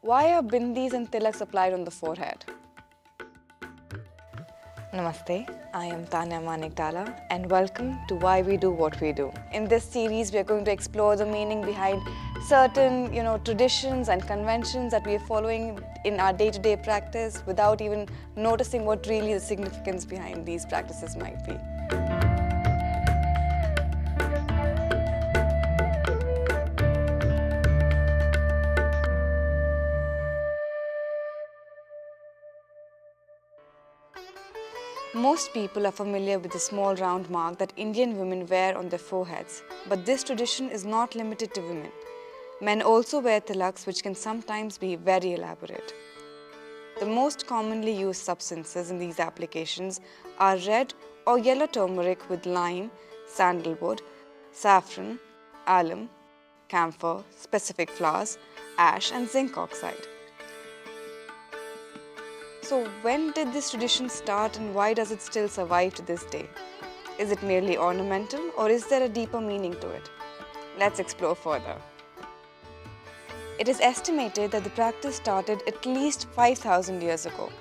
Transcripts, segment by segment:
Why are bindis and tillaks applied on the forehead? Namaste, I am Tanya Manikdala and welcome to Why We Do What We Do. In this series, we are going to explore the meaning behind certain, traditions and conventions that we are following in our day-to-day practice without even noticing what really the significance behind these practices might be. Most people are familiar with the small round mark that Indian women wear on their foreheads, but this tradition is not limited to women. Men also wear tilaks, which can sometimes be very elaborate. The most commonly used substances in these applications are red or yellow turmeric with lime, sandalwood, saffron, alum, camphor, specific flowers, ash and zinc oxide. So when did this tradition start and why does it still survive to this day? Is it merely ornamental or is there a deeper meaning to it? Let's explore further. It is estimated that the practice started at least 5,000 years ago.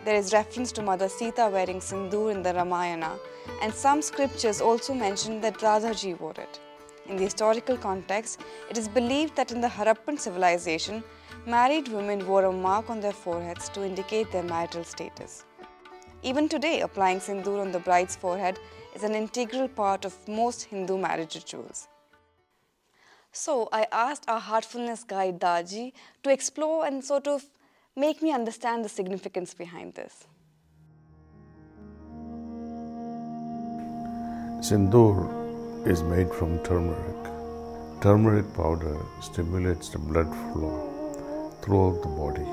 There is reference to Mother Sita wearing sindoor in the Ramayana, and some scriptures also mention that Daaji wore it. In the historical context, it is believed that in the Harappan civilization, married women wore a mark on their foreheads to indicate their marital status. Even today, applying sindoor on the bride's forehead is an integral part of most Hindu marriage rituals. So, I asked our heartfulness guide Daaji to explore and sort of make me understand the significance behind this. Sindoor is made from turmeric. Turmeric powder stimulates the blood flow throughout the body.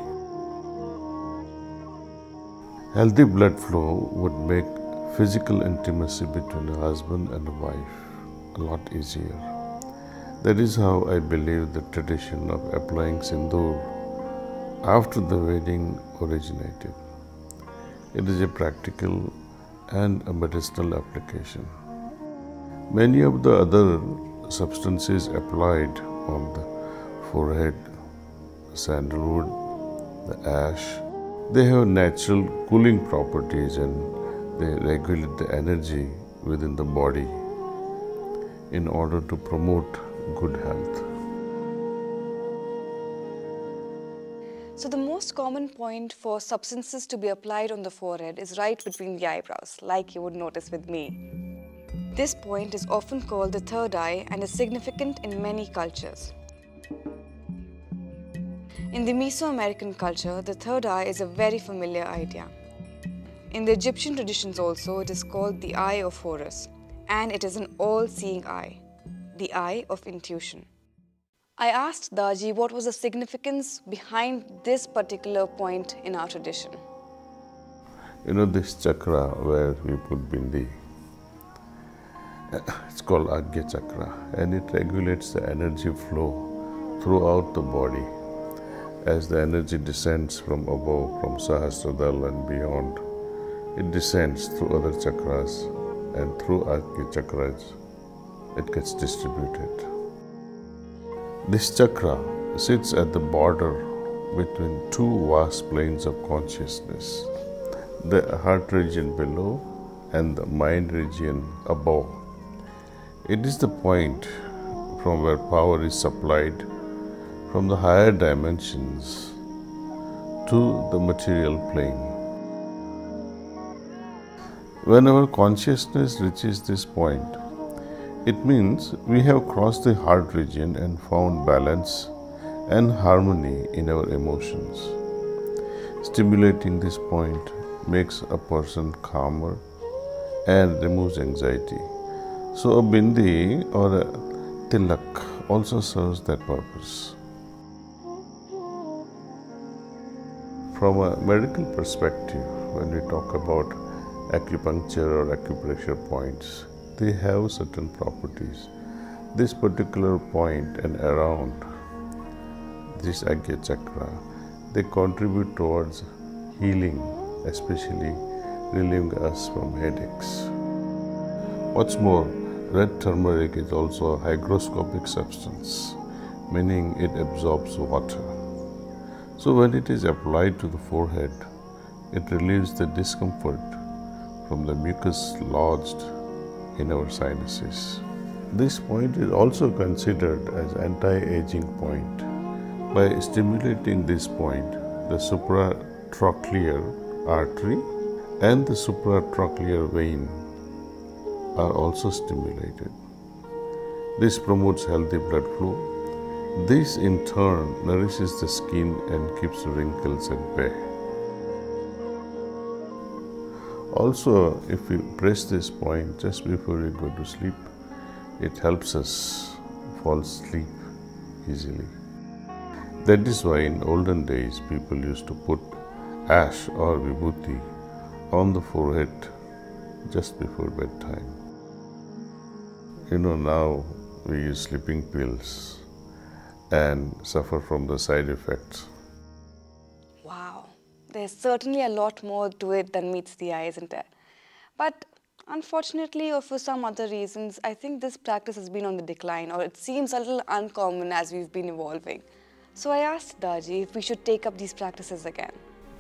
Healthy blood flow would make physical intimacy between a husband and a wife a lot easier. That is how I believe the tradition of applying sindoor after the wedding originated. It is a practical and a medicinal application. Many of the other substances applied on the forehead, sandalwood, the ash, they have natural cooling properties and they regulate the energy within the body in order to promote good health. So the most common point for substances to be applied on the forehead is right between the eyebrows, like you would notice with me. This point is often called the third eye and is significant in many cultures. In the Mesoamerican culture, the third eye is a very familiar idea. In the Egyptian traditions also, it is called the eye of Horus, and it is an all-seeing eye, the eye of intuition. I asked Daaji what was the significance behind this particular point in our tradition. This chakra where we put bindi, it's called Agya chakra, and it regulates the energy flow throughout the body. As the energy descends from above, from Sahasradal and beyond, it descends through other chakras, and through Agya chakras, it gets distributed. This chakra sits at the border between two vast planes of consciousness, the heart region below and the mind region above. It is the point from where power is supplied from the higher dimensions to the material plane. When our consciousness reaches this point, it means we have crossed the heart region and found balance and harmony in our emotions. Stimulating this point makes a person calmer and removes anxiety. So a bindi or a tilak also serves that purpose. From a medical perspective, when we talk about acupuncture or acupressure points, they have certain properties. This particular point and around this Agya chakra, they contribute towards healing, especially relieving us from headaches. What's more, red turmeric is also a hygroscopic substance, meaning it absorbs water. So when it is applied to the forehead, it relieves the discomfort from the mucus lodged in our sinuses. This point is also considered as anti-aging point. By stimulating this point, the supratrochlear artery and the supratrochlear vein are also stimulated. This promotes healthy blood flow. This in turn nourishes the skin and keeps wrinkles at bay. Also, if we press this point just before we go to sleep, it helps us fall asleep easily. That is why in olden days people used to put ash or vibhuti on the forehead just before bedtime. Now we use sleeping pills and suffer from the side effects. Wow, there's certainly a lot more to it than meets the eye, isn't there? But unfortunately, or for some other reasons, I think this practice has been on the decline, or it seems a little uncommon as we've been evolving. So I asked Daaji if we should take up these practices again.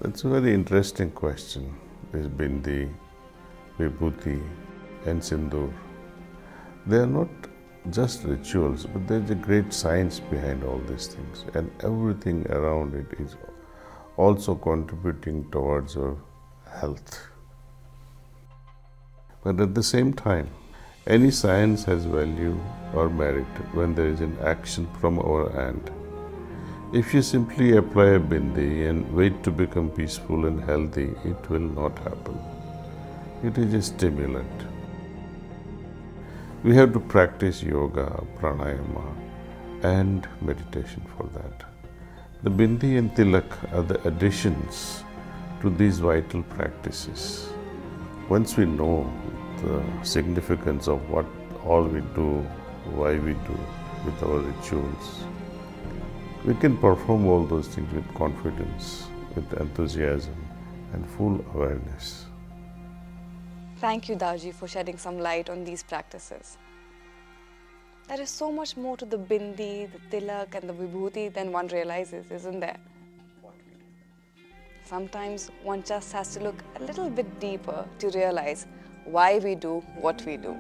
That's a very interesting question. This Bindi, Vibhuti and Sindoor. They are not just rituals, but there's a great science behind all these things, and everything around it is also contributing towards our health. But at the same time, any science has value or merit when there is an action from our end. If you simply apply a bindi and wait to become peaceful and healthy, it will not happen. It is a stimulant. We have to practice yoga, pranayama and meditation for that. The bindi and tilak are the additions to these vital practices. Once we know the significance of what all we do, why we do with our rituals, we can perform all those things with confidence, with enthusiasm and full awareness. Thank you, Daaji, for shedding some light on these practices. There is so much more to the bindi, the tilak and the vibhuti than one realizes, isn't there? Sometimes one just has to look a little bit deeper to realize why we do what we do.